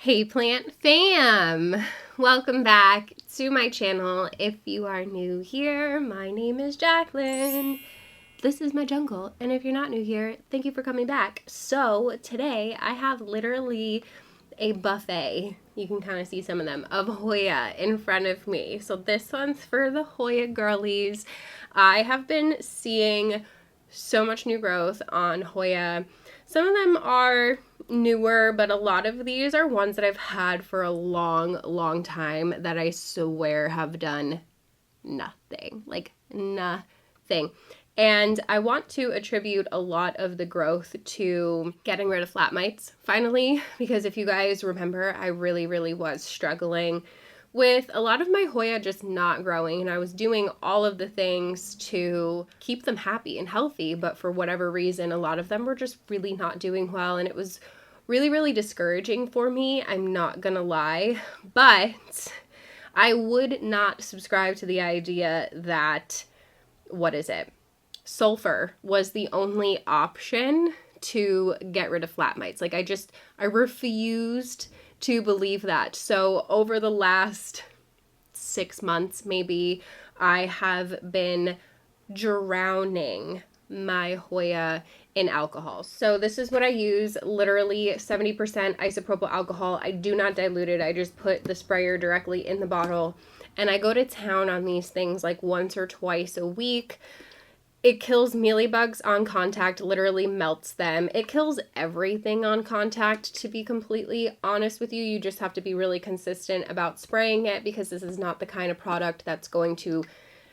Hey plant fam! Welcome back to my channel. If you are new here, my name is Jaclynn. This is my jungle, and if you're not new here, thank you for coming back. So today I have literally a buffet, you can kind of see some of them, of Hoya in front of me. So this one's for the Hoya girlies. I have been seeing so much new growth on Hoya. Some of them are newer, but a lot of these are ones that I've had for a long time that I swear have done nothing. Like nothing. And I want to attribute a lot of the growth to getting rid of flat mites finally, because if you guys remember, I really was struggling with a lot of my Hoya just not growing, and I was doing all of the things to keep them happy and healthy, but for whatever reason, a lot of them were just really not doing well, and it was really discouraging for me, I'm not gonna lie. But I would not subscribe to the idea that, sulfur was the only option to get rid of flat mites. Like I refused to believe that. So over the last 6 months, maybe, I have been drowning my Hoya in alcohol. So this is what I use, literally 70% isopropyl alcohol. I do not dilute it. I just put the sprayer directly in the bottle, and I go to town on these things like once or twice a week. It kills mealybugs on contact, literally melts them. It kills everything on contact, to be completely honest with you. You just have to be really consistent about spraying it, because this is not the kind of product that's going to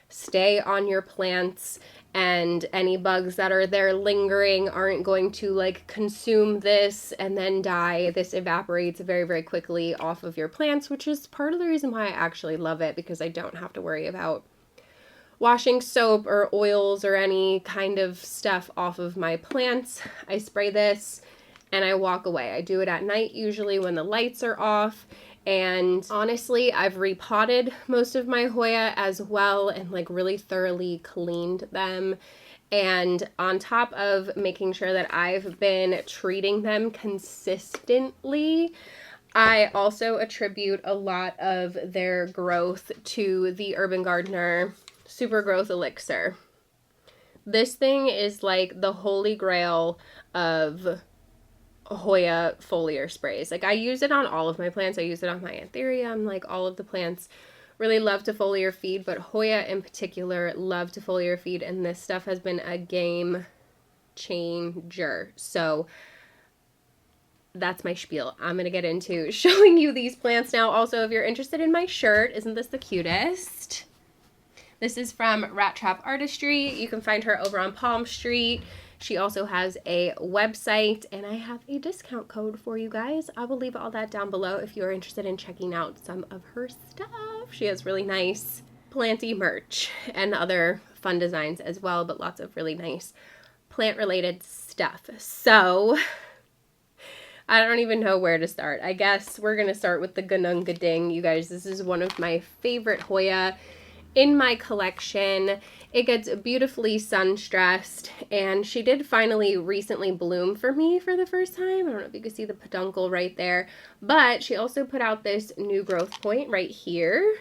stay on your plants, and any bugs that are there lingering aren't going to like consume this and then die. This evaporates very quickly off of your plants, which is part of the reason why I actually love it, because I don't have to worry about washing soap or oils or any kind of stuff off of my plants. I spray this and I walk away. I do it at night, usually when the lights are off. And honestly, I've repotted most of my Hoya as well and like really thoroughly cleaned them. And on top of making sure that I've been treating them consistently, I also attribute a lot of their growth to the Urban Gardener Super Growth Elixir. This thing is like the holy grail of Hoya foliar sprays. Like I use it on all of my plants. I use it on my anthurium, like all of the plants really love to foliar feed, but Hoya in particular love to foliar feed, and this stuff has been a game changer. So that's my spiel. I'm going to get into showing you these plants now. Also, if you're interested in my shirt, isn't this the cutest? This is from Rat Trap Artistry. You can find her over on Palm Street. She also has a website, and I have a discount code for you guys. I will leave all that down below if you're interested in checking out some of her stuff. She has really nice planty merch and other fun designs as well, but lots of really nice plant-related stuff. So I don't even know where to start. I guess we're going to start with the Gunung Gading. You guys, this is one of my favorite Hoya in my collection. It gets beautifully sun-stressed, and she did finally recently bloom for me for the first time. I don't know if you can see the peduncle right there, but she also put out this new growth point right here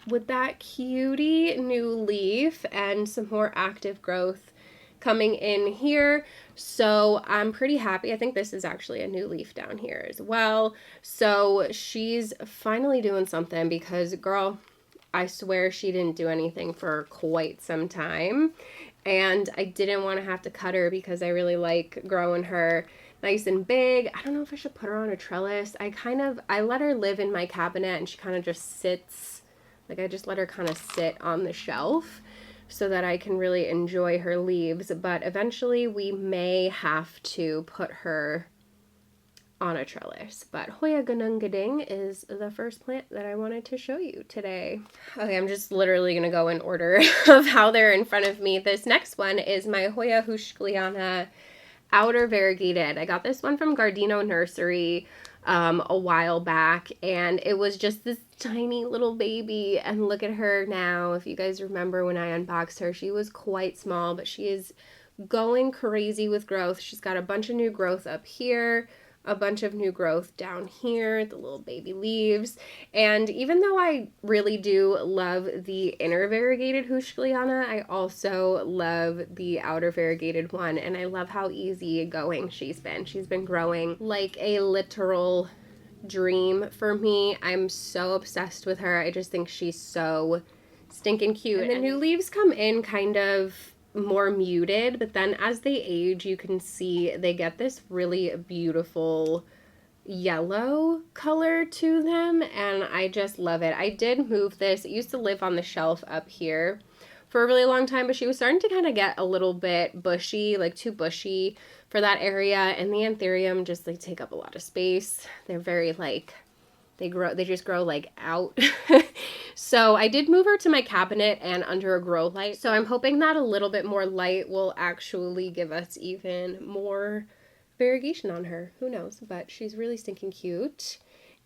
with that cutie new leaf and some more active growth coming in here. So I'm pretty happy. I think this is actually a new leaf down here as well. So she's finally doing something, because girl, I swear she didn't do anything for quite some time, and I didn't want to have to cut her because I really like growing her nice and big. I don't know if I should put her on a trellis. I let her live in my cabinet, and she kind of just sits, like I just let her kind of sit on the shelf so that I can really enjoy her leaves, but eventually we may have to put her on a trellis. But Hoya Gunung Gading is the first plant that I wanted to show you today. Okay, I'm just literally going to go in order of how they're in front of me. This next one is my Hoya Heuschkelia outer variegated. I got this one from Gardino Nursery a while back, and it was just this tiny little baby, and look at her now. If you guys remember when I unboxed her, she was quite small, but she is going crazy with growth. She's got a bunch of new growth up here, a bunch of new growth down here, the little baby leaves. And even though I really do love the inner variegated Heuschkelia, I also love the outer variegated one, and I love how easy going she's been. She's been growing like a literal dream for me. I'm so obsessed with her. I just think she's so stinking cute. And the new leaves come in kind of more muted, but then as they age, you can see they get this really beautiful yellow color to them, and I just love it. I did move this. It used to live on the shelf up here for a really long time, but she was starting to kind of get a little bit bushy, like too bushy for that area, and the anthurium just like take up a lot of space. They're very like, they just grow like out. So I did move her to my cabinet and under a grow light. So I'm hoping that a little bit more light will actually give us even more variegation on her. Who knows? But she's really stinking cute.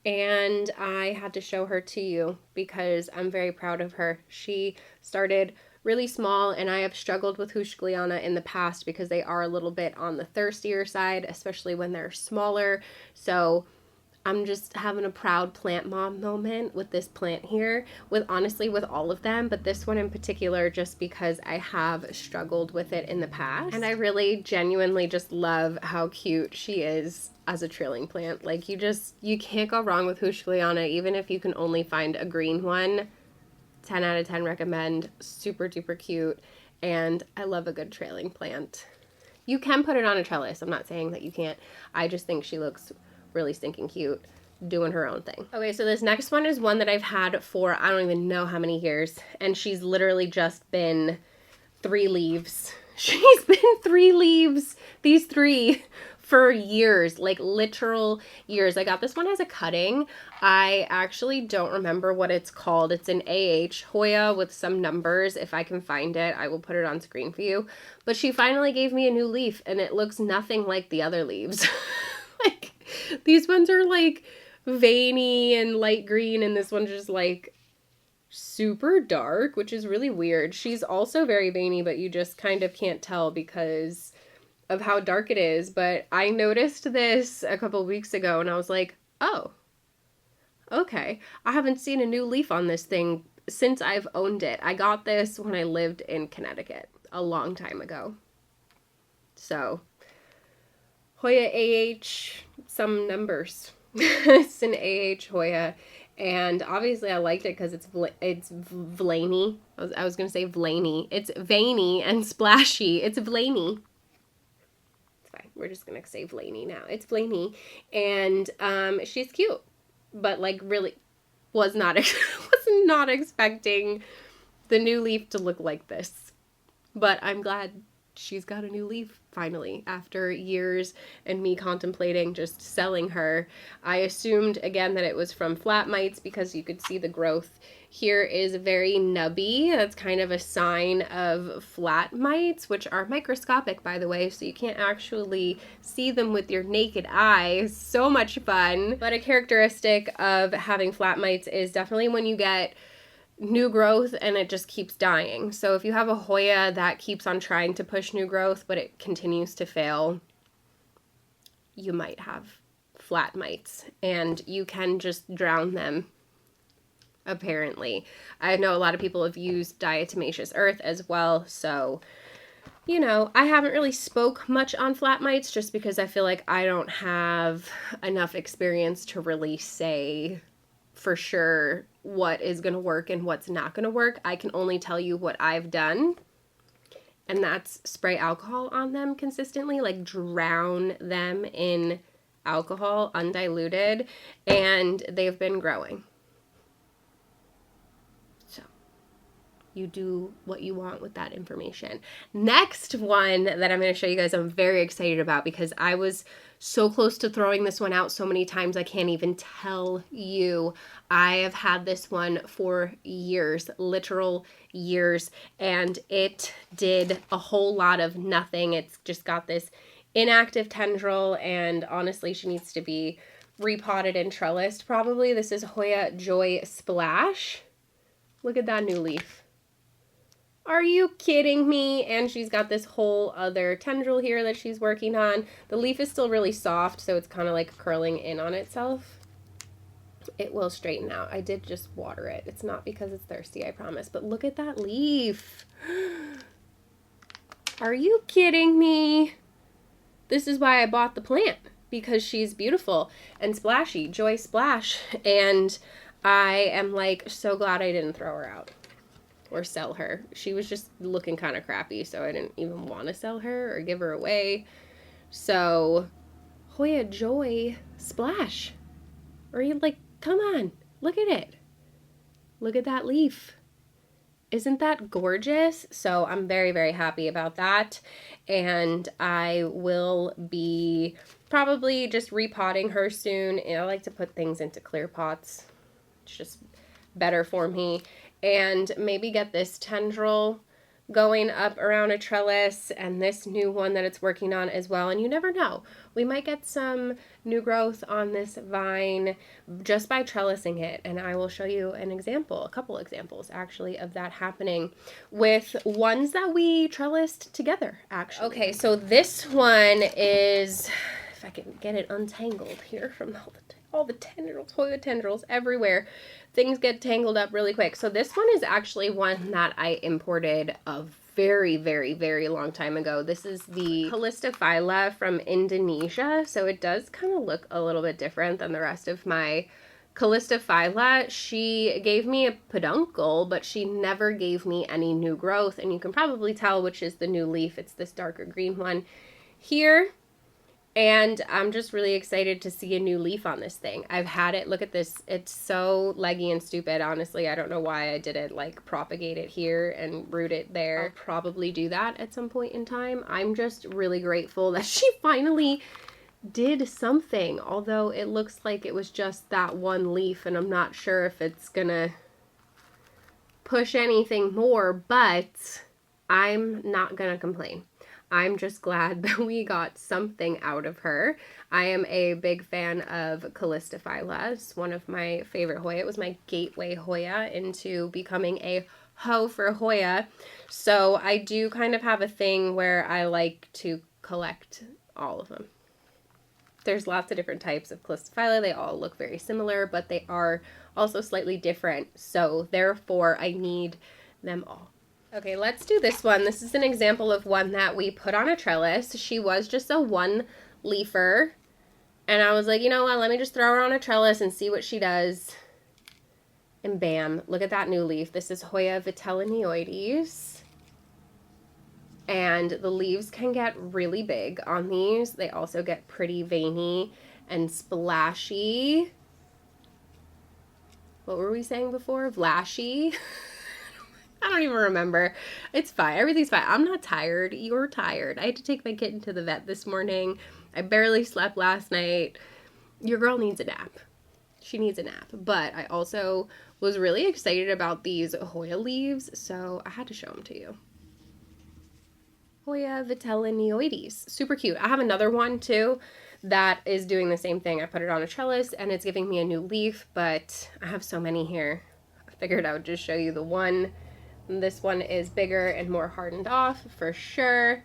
And I had to show her to you because I'm very proud of her. She started really small, and I have struggled with Heuschkelia in the past because they are a little bit on the thirstier side, especially when they're smaller. So I'm just having a proud plant mom moment with this plant here, with honestly with all of them, but this one in particular just because I have struggled with it in the past. And I really genuinely just love how cute she is as a trailing plant. Like you can't go wrong with Heuschkelia, even if you can only find a green one. 10 out of 10 recommend. Super duper cute, and I love a good trailing plant. You can put it on a trellis. I'm not saying that you can't. I just think she looks really stinking cute doing her own thing. Okay, so this next one is one that I've had for I don't even know how many years, and she's literally just been 3 leaves. She's been 3 leaves, these 3, for years, like literal years. I got this one as a cutting. I actually don't remember what it's called. It's an AH Hoya with some numbers. If I can find it, I will put it on screen for you. But she finally gave me a new leaf, and it looks nothing like the other leaves. Like, these ones are like veiny and light green, and this one's just like super dark, which is really weird. She's also very veiny, but you just kind of can't tell because of how dark it is. But I noticed this a couple weeks ago, and I was like, oh, okay. I haven't seen a new leaf on this thing since I've owned it. I got this when I lived in Connecticut a long time ago. So Hoya AH, some numbers. It's an AH Hoya, and obviously I liked it because it's Vlany. I was going to say Vlany. It's veiny and splashy. It's Vlany. It's fine. We're just going to say Vlany now. It's Vlany, and she's cute, but like really was not expecting the new leaf to look like this. But I'm glad she's got a new leaf finally after years and me contemplating just selling her. I assumed again that it was from flat mites because you could see the growth here is very nubby. That's kind of a sign of flat mites, which are microscopic, by the way, so you can't actually see them with your naked eye. So much fun. But a characteristic of having flat mites is definitely when you get new growth and it just keeps dying. So if you have a Hoya that keeps on trying to push new growth but it continues to fail, you might have flat mites, and you can just drown them, apparently. I know a lot of people have used diatomaceous earth as well, so you know, I haven't really spoke much on flat mites just because I feel like I don't have enough experience to really say for sure what is going to work and what's not going to work. I can only tell you what I've done, and that's spray alcohol on them consistently, like drown them in alcohol, undiluted, and they've been growing. So you do what you want with that information. Next one that I'm going to show you guys I'm very excited about because I was so close to throwing this one out so many times I can't even tell you. I have had this one for years, literal years, and it did a whole lot of nothing. It's just got this inactive tendril, and honestly she needs to be repotted and trellised probably. This is Hoya Joy Splash. Look at that new leaf. Are you kidding me? And she's got this whole other tendril here that she's working on. The leaf is still really soft, so it's kind of like curling in on itself. It will straighten out. I did just water it. It's not because it's thirsty, I promise. But look at that leaf. Are you kidding me? This is why I bought the plant, because she's beautiful and splashy. Joy Splash. And I am like so glad I didn't throw her out or sell her. She was just looking kind of crappy, so I didn't even want to sell her or give her away. So Hoya Joy Splash. Or you like, come on, look at it. Look at that leaf. Isn't that gorgeous? So I'm very, very happy about that. And I will be probably just repotting her soon. And I like to put things into clear pots. It's just better for me. And maybe get this tendril going up around a trellis and this new one that it's working on as well. And you never know, we might get some new growth on this vine just by trellising it. And I will show you an example, a couple examples actually of that happening with ones that we trellised together actually. Okay, so this one is, if I can get it untangled here from all the tendrils, Hoya tendrils everywhere. Things get tangled up really quick. So this one is actually one that I imported a very, very, very long time ago. This is the Callistophylla from Indonesia. So it does kind of look a little bit different than the rest of my Callistophylla. She gave me a peduncle, but she never gave me any new growth. And you can probably tell which is the new leaf. It's this darker green one here. And I'm just really excited to see a new leaf on this thing. I've had it, look at this, it's so leggy and stupid, honestly. I don't know why I didn't like propagate it here and root it there. I'll probably do that at some point in time. I'm just really grateful that she finally did something, although it looks like it was just that one leaf, and I'm not sure if it's gonna push anything more, but I'm not gonna complain. I'm just glad that we got something out of her. I am a big fan of Callistophylla. It's one of my favorite Hoya. It was my gateway Hoya into becoming a hoe for Hoya. So I do kind of have a thing where I like to collect all of them. There's lots of different types of Callistophylla. They all look very similar, but they are also slightly different. So therefore, I need them all. Okay, let's do this one. This is an example of one that we put on a trellis. She was just a one leafer. And I was like, you know what, let me just throw her on a trellis and see what she does. And bam, look at that new leaf. This is Hoya vitellinoides. And the leaves can get really big on these. They also get pretty veiny and splashy. What were we saying before? Vlashy? I don't even remember. It's fine. Everything's fine. I'm not tired. You're tired. I had to take my kitten to the vet this morning. I barely slept last night. Your girl needs a nap. She needs a nap. But I also was really excited about these Hoya leaves, so I had to show them to you. Hoya vitellinoides. Super cute. I have another one too that is doing the same thing. I put it on a trellis and it's giving me a new leaf, but I have so many here. I figured I would just show you the one. This one is bigger and more hardened off for sure.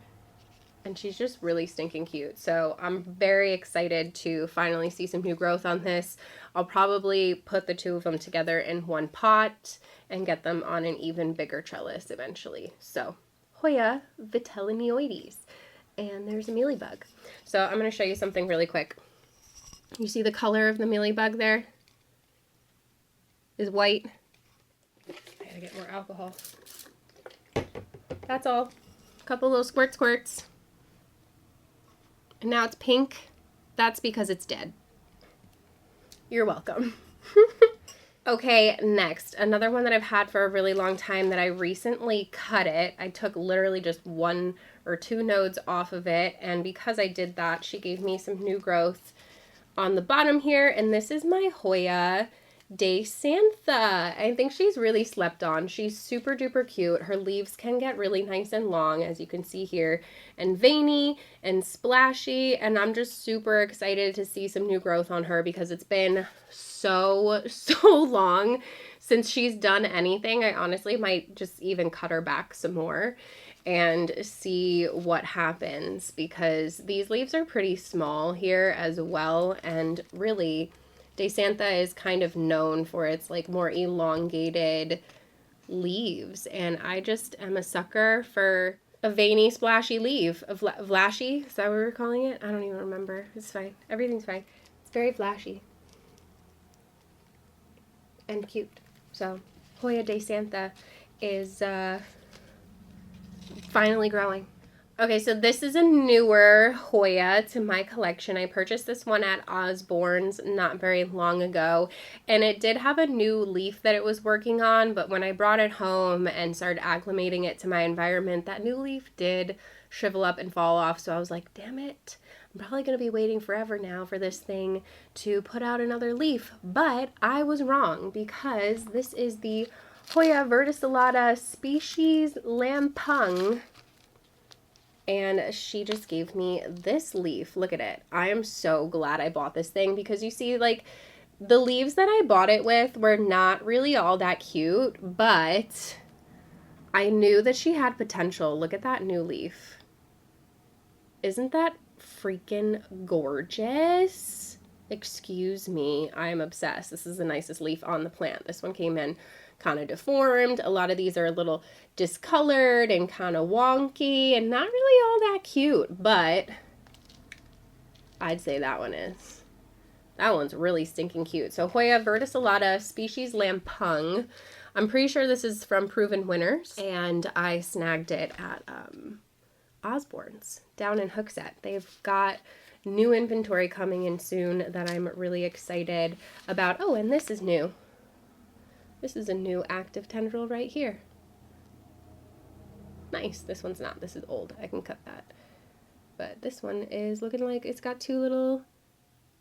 And she's just really stinking cute. So I'm very excited to finally see some new growth on this. I'll probably put the two of them together in one pot and get them on an even bigger trellis eventually. So Hoya vitellinoides. And there's a mealybug. So I'm going to show you something really quick. You see the color of the mealybug there? Is white. I gotta get more alcohol. That's all. A couple little squirts. And now it's pink. That's because it's dead. You're welcome. Okay, next. Another one that I've had for a really long time that I recently cut it. I took literally just 1 or 2 nodes off of it. And because I did that, she gave me some new growth on the bottom here. And this is my Hoya Dasyantha. I think she's really slept on. She's super duper cute. Her leaves can get really nice and long, as you can see here, and veiny and splashy, and I'm just super excited to see some new growth on her because it's been so long since she's done anything. I honestly might just even cut her back some more and see what happens because these leaves are pretty small here as well, and really Dasyantha is kind of known for its like more elongated leaves, and I just am a sucker for a veiny splashy leaf. A flashy, is that what we're calling it? I don't even remember. It's fine. Everything's fine. It's very flashy and cute. So Hoya Dasyantha is finally growing. Okay, so this is a newer Hoya to my collection. I purchased this one at Osborne's not very long ago, and it did have a new leaf that it was working on, but when I brought it home and started acclimating it to my environment, that new leaf did shrivel up and fall off, so I was like, damn it, I'm probably going to be waiting forever now for this thing to put out another leaf, but I was wrong because this is the Hoya verticillata species Lampung. And she just gave me this leaf. Look at it. I am so glad I bought this thing because you see, like, the leaves that I bought it with were not really all that cute, but I knew that she had potential. Look at that new leaf. Isn't that freaking gorgeous? Excuse me. I'm obsessed. This is the nicest leaf on the plant. This one came in kind of deformed. A lot of these are a little discolored and kind of wonky and not really all that cute, but I'd say that one is. That one's really stinking cute. So Hoya verticillata species Lampung. I'm pretty sure this is from Proven Winners, and I snagged it at Osborne's down in Hooksett. They've got new inventory coming in soon that I'm really excited about. Oh, and this is new. This is a new active tendril right here. Nice. This one's not. This is old. I can cut that. But this one is looking like it's got two little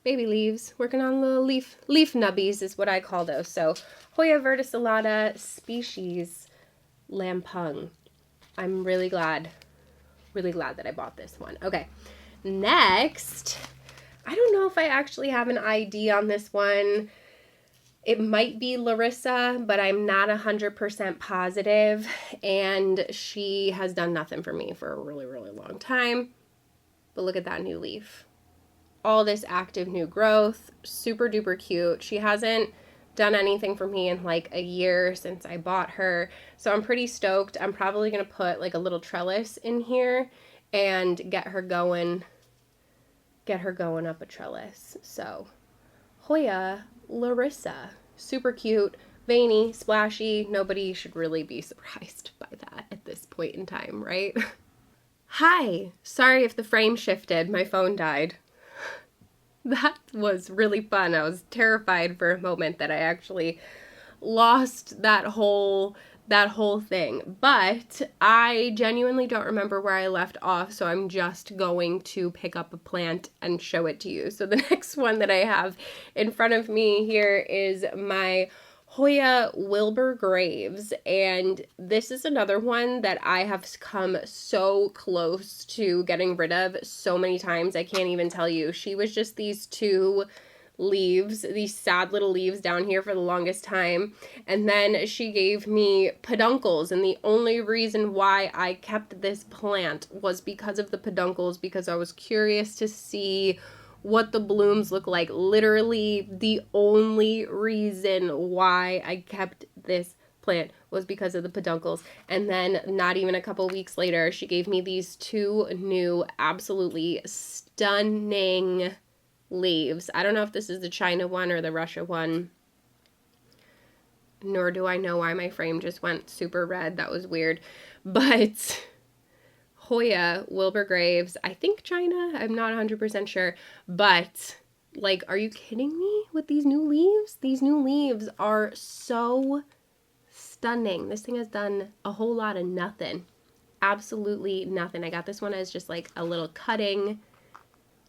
baby leaves. Working on little leaf nubbies is what I call those. So Hoya verticillata species Lampung. I'm really glad that I bought this one. Okay. Next, I don't know if I actually have an ID on this one. It might be Larissa, but I'm not 100% positive, and she has done nothing for me for a really, really long time. But look at that new leaf. All this active new growth, super duper cute. She hasn't done anything for me in like a year since I bought her, so I'm pretty stoked. I'm probably going to put like a little trellis in here and get her going up a trellis. So Hoya Larissa, super cute, veiny, splashy. Nobody should really be surprised by that at this point in time, right? Hi, sorry if the frame shifted, my phone died. That was really fun. I was terrified for a moment that I actually lost that whole thing, but I genuinely don't remember where I left off, so I'm just going to pick up a plant and show it to you. So the next one that I have in front of me here is my Hoya Wilbur Graves, and this is another one that I have come so close to getting rid of so many times, I can't even tell you. She was just these two leaves, these sad little leaves down here for the longest time, and then she gave me peduncles, and the only reason why I kept this plant was because of the peduncles, because I was curious to see what the blooms look like. Literally the only reason why I kept this plant was because of the peduncles. And then not even a couple weeks later, she gave me these two new absolutely stunning leaves. I don't know if this is the China one or the Russia one, nor do I know why my frame just went super red. That was weird. But Hoya Wilbur Graves, I think China, I'm not 100% sure, but like, are you kidding me with these new leaves? These new leaves are so stunning. This thing has done a whole lot of nothing. Absolutely nothing. I got this one as just like a little cutting,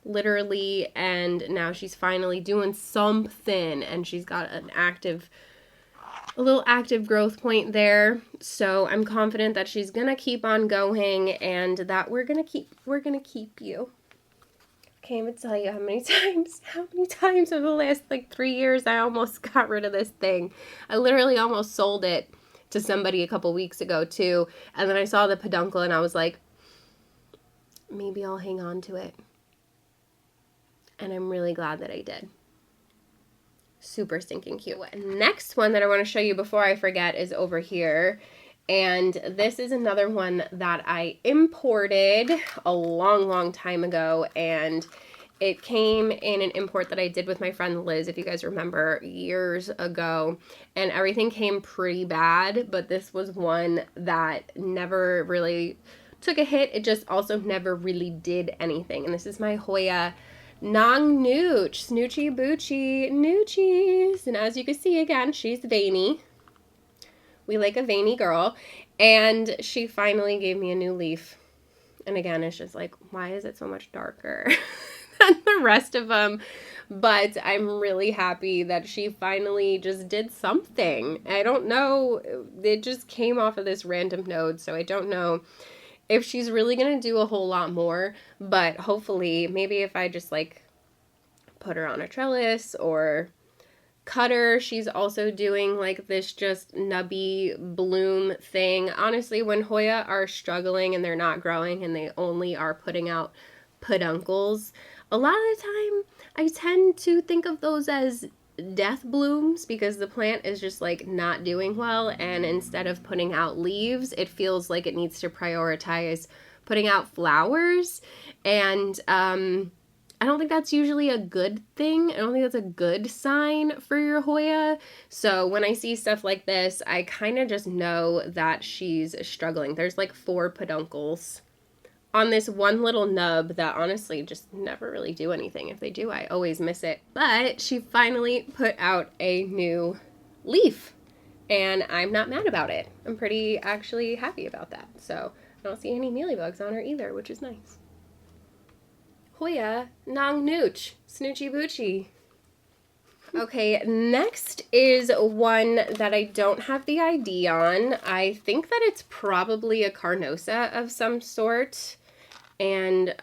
literally, and now she's finally doing something, and she's got a little active growth point there. So I'm confident that she's gonna keep on going and that we're gonna keep you. Can't even tell you how many times over the last like 3 years I almost got rid of this thing. I literally almost sold it to somebody a couple weeks ago too, and then I saw the peduncle and I was like, maybe I'll hang on to it. And I'm really glad that I did. Super stinking cute. Next one that I want to show you before I forget is over here. And this is another one that I imported a long time ago. And it came in an import that I did with my friend Liz, if you guys remember, years ago. And everything came pretty bad. But this was one that never really took a hit. It just also never really did anything. And this is my Hoya Nong Nooch, Snoochy Boochy Noochies. And as you can see again, she's veiny. We like a veiny girl. And she finally gave me a new leaf. And again, it's just like, why is it so much darker than the rest of them? But I'm really happy that she finally just did something. I don't know. It just came off of this random node, so I don't know if she's really going to do a whole lot more, but hopefully, maybe if I just like put her on a trellis or cut her. She's also doing like this just nubby bloom thing. Honestly, when Hoya are struggling and they're not growing and they only are putting out peduncles, a lot of the time I tend to think of those as death blooms because the plant is just like not doing well, and instead of putting out leaves, it feels like it needs to prioritize putting out flowers. And I don't think that's usually a good thing. I don't think that's a good sign for your Hoya. So when I see stuff like this, I kind of just know that she's struggling. There's like 4 peduncles on this one little nub that honestly just never really do anything. If they do, I always miss it. But she finally put out a new leaf, and I'm not mad about it. I'm pretty actually happy about that. So I don't see any mealybugs on her either, which is nice. Hoya Nong Nooch, Snoochy Boochy. Okay, next is one that I don't have the ID on. I think that it's probably a carnosa of some sort. And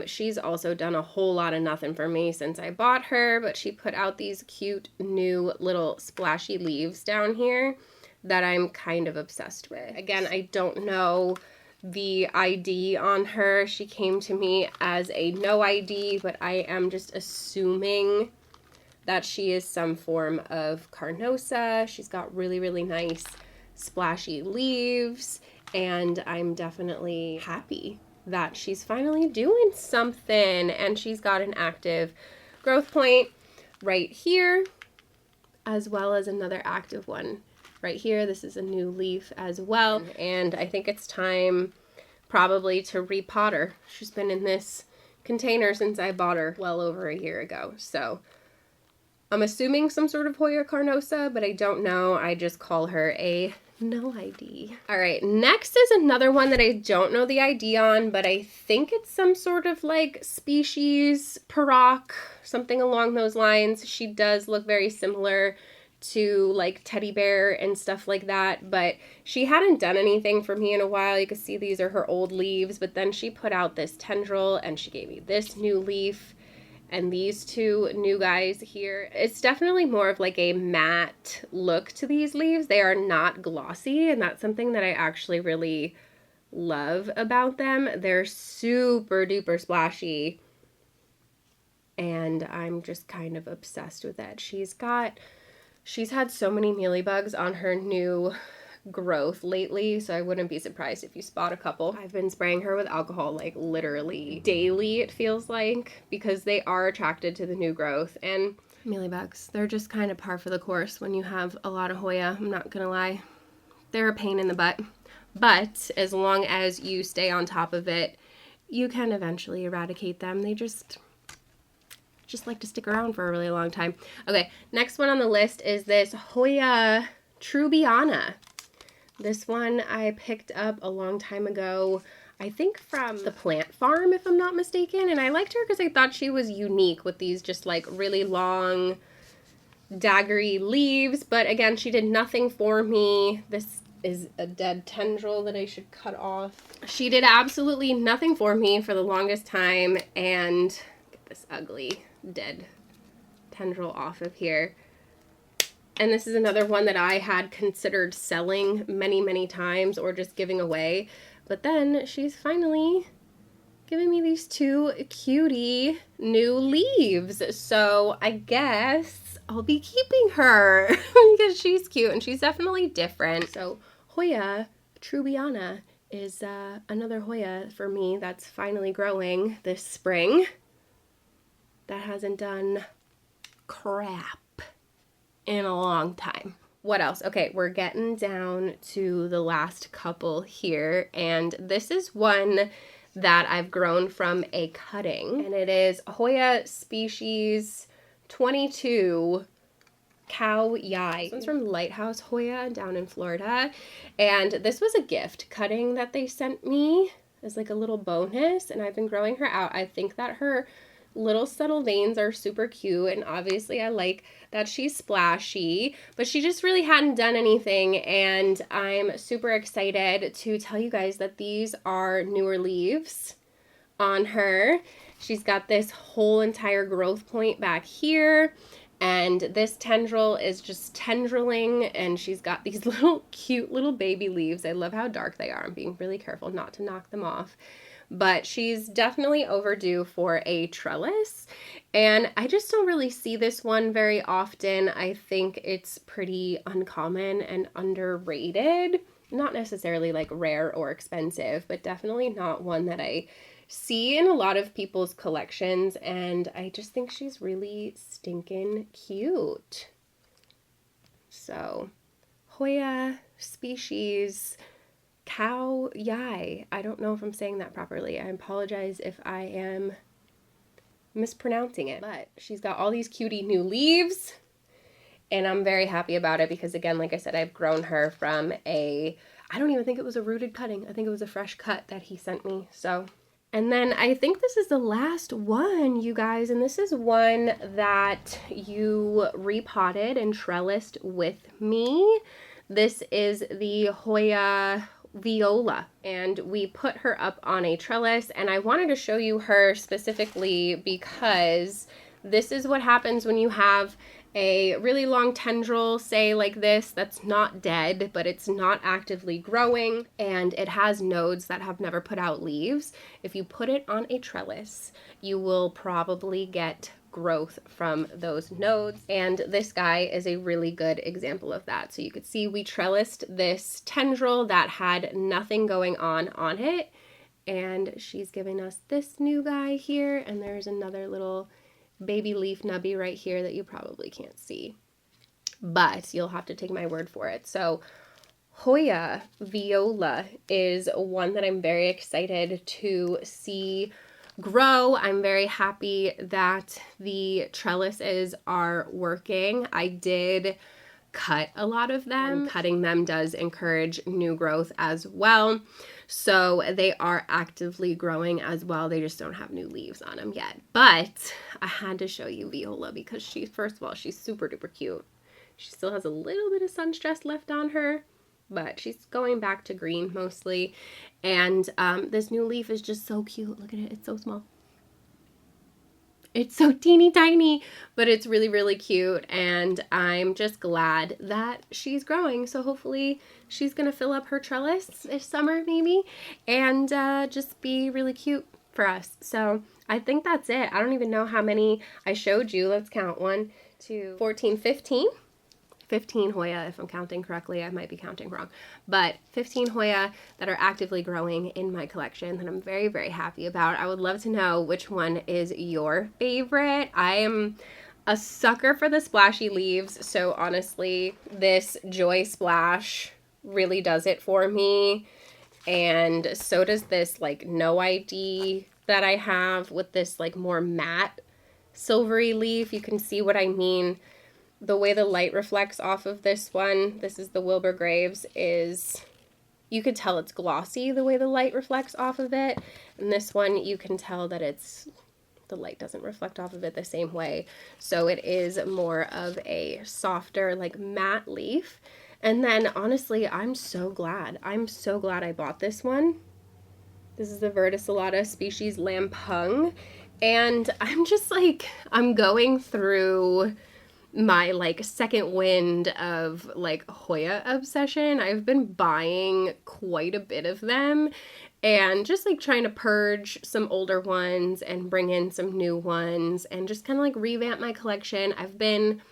she's also done a whole lot of nothing for me since I bought her, but she put out these cute new little splashy leaves down here that I'm kind of obsessed with. Again, I don't know the ID on her. She came to me as a no ID, but I am just assuming that she is some form of carnosa. She's got really nice splashy leaves, and I'm definitely happy that she's finally doing something. And she's got an active growth point right here, as well as another active one right here. This is a new leaf as well, and I think it's time probably to repot her. She's been in this container since I bought her well over a year ago, so I'm assuming some sort of Hoya carnosa, but I don't know. I just call her a no ID. All right, next is another one that I don't know the ID on, but I think it's some sort of like species Paroc, something along those lines. She does look very similar to like teddy bear and stuff like that, but she hadn't done anything for me in a while. You can see these are her old leaves, but then she put out this tendril and she gave me this new leaf and these 2 new guys here. It's definitely more of like a matte look to these leaves. They are not glossy, and that's something that I actually really love about them. They're super duper splashy, and I'm just kind of obsessed with it. She's had so many mealybugs on her new growth lately, so I wouldn't be surprised if you spot a couple. I've been spraying her with alcohol like literally daily, it feels like, because they are attracted to the new growth. And mealybugs, they're just kind of par for the course when you have a lot of Hoya. I'm not gonna lie, they're a pain in the butt, but as long as you stay on top of it, you can eventually eradicate them. They just like to stick around for a really long time. Okay, next one on the list is this Hoya Treubiana. This one I picked up a long time ago. I think from the plant farm, if I'm not mistaken. And I liked her because I thought she was unique with these just like really long, daggery leaves. But again, she did nothing for me. This is a dead tendril that I should cut off. She did absolutely nothing for me for the longest time. And get this ugly dead tendril off of here. And this is another one that I had considered selling many, many times or just giving away. But then she's finally giving me these two cutie new leaves. So I guess I'll be keeping her because she's cute and she's definitely different. So Hoya Treubiana is another Hoya for me that's finally growing this spring. That hasn't done crap in a long time. What else? Okay, we're getting down to the last couple here, and this is one that I've grown from a cutting, and it is Hoya species 22 Khao Yai. This one's from Lighthouse Hoya down in Florida, and this was a gift cutting that they sent me as like a little bonus, and I've been growing her out. I think that her little subtle veins are super cute, and obviously I like that she's splashy, but she just really hadn't done anything, and I'm super excited to tell you guys that these are newer leaves on her. She's got this whole entire growth point back here, and this tendril is just tendriling, and she's got these little cute little baby leaves. I love how dark they are. I'm being really careful not to knock them off. But she's definitely overdue for a trellis, and I just don't really see this one very often. I think it's pretty uncommon and underrated. Not necessarily like rare or expensive, but definitely not one that I see in a lot of people's collections, and I just think she's really stinking cute. So, Hoya species Khao Yai. I don't know if I'm saying that properly. I apologize if I am mispronouncing it. But she's got all these cutie new leaves, and I'm very happy about it because, again, like I said, I've grown her from I don't even think it was a rooted cutting. I think it was a fresh cut that he sent me. So, and then I think this is the last one, you guys, and this is one that you repotted and trellised with me. This is the Hoya Viola, and we put her up on a trellis, and I wanted to show you her specifically because this is what happens when you have a really long tendril, say like this, that's not dead, but it's not actively growing, and it has nodes that have never put out leaves. If you put it on a trellis, you will probably get growth from those nodes, and this guy is a really good example of that. So you could see we trellised this tendril that had nothing going on it, and she's giving us this new guy here, and there's another little baby leaf nubby right here that you probably can't see, but you'll have to take my word for it. So Hoya Viola is one that I'm very excited to see grow. I'm very happy that the trellises are working. I did cut a lot of them. Cutting them does encourage new growth as well. So they are actively growing as well. They just don't have new leaves on them yet. But I had to show you Viola because she, first of all, she's super duper cute. She still has a little bit of sun stress left on her, but she's going back to green mostly. And this new leaf is just so cute. Look at it. It's so small. It's so teeny tiny, but it's really, really cute. And I'm just glad that she's growing. So hopefully she's going to fill up her trellis this summer maybe and just be really cute for us. So I think that's it. I don't even know how many I showed you. Let's count. 1, 2, 14, 15. 15 Hoya, if I'm counting correctly. I might be counting wrong, but 15 Hoya that are actively growing in my collection that I'm very, very happy about. I would love to know which one is your favorite. I am a sucker for the splashy leaves, so honestly, this Joy Splash really does it for me, and so does this like NOID that I have with this like more matte silvery leaf. You can see what I mean. The way the light reflects off of this one, this is the Wilbur Graves, is you could tell it's glossy the way the light reflects off of it. And this one, you can tell that the light doesn't reflect off of it the same way. So it is more of a softer, like matte leaf. And then honestly, I'm so glad I bought this one. This is the Verticillata species Lampung. And I'm just like, I'm going through my like second wind of like Hoya obsession. I've been buying quite a bit of them and just like trying to purge some older ones and bring in some new ones and just kind of like revamp my collection. I've been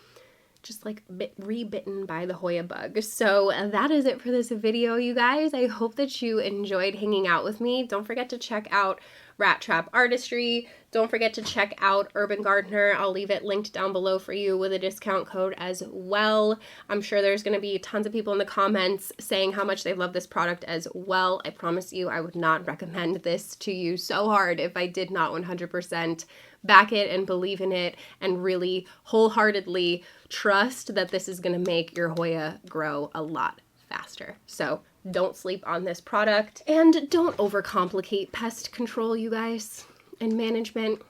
just like rebitten by the Hoya bug. So that is it for this video, you guys. I hope that you enjoyed hanging out with me. Don't forget to check out Rat Trap Artistry. Don't forget to check out Urban Gardener. I'll leave it linked down below for you with a discount code as well. I'm sure there's going to be tons of people in the comments saying how much they love this product as well. I promise you I would not recommend this to you so hard if I did not 100% back it and believe in it and really wholeheartedly trust that this is going to make your Hoya grow a lot faster. So don't sleep on this product and don't overcomplicate pest control, you guys, and management.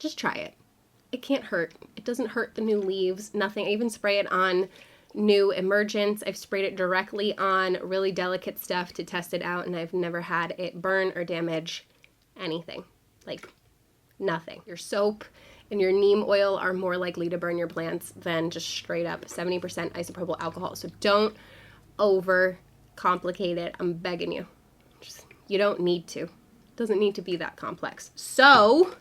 Just try it. It can't hurt. It doesn't hurt the new leaves, nothing. I even spray it on new emergents. I've sprayed it directly on really delicate stuff to test it out, and I've never had it burn or damage anything. Like, nothing. Your soap and your neem oil are more likely to burn your plants than just straight up 70% isopropyl alcohol. So don't overcomplicate it. I'm begging you. You don't need to. It doesn't need to be that complex. So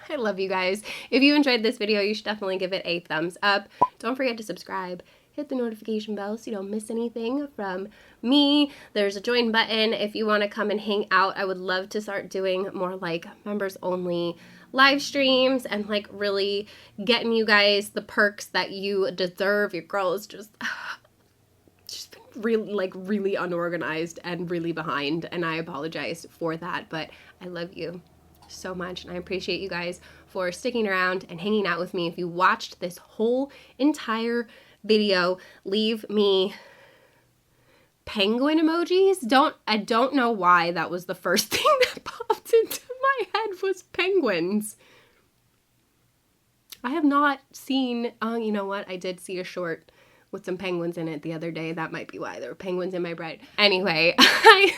I love you guys. If you enjoyed this video, you should definitely give it a thumbs up. Don't forget to subscribe. Hit the notification bell so you don't miss anything from me. There's a join button if you want to come and hang out. I would love to start doing more like members only live streams and like really getting you guys the perks that you deserve. Your girl is just been really unorganized and really behind, and I apologize for that, but I love you so much and I appreciate you guys for sticking around and hanging out with me. If you watched this whole entire video, leave me penguin emojis. I don't know why that was the first thing that popped into my head was penguins. I have not seen, you know what? I did see a short with some penguins in it the other day. That might be why there were penguins in my bread. Anyway, I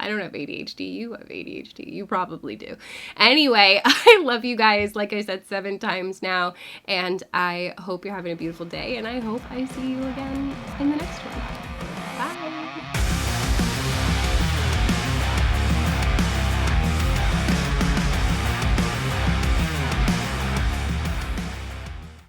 don't have ADHD. You have ADHD. You probably do. Anyway, I love you guys, like I said 7 times now, and I hope you're having a beautiful day, and I hope I see you again in the next one.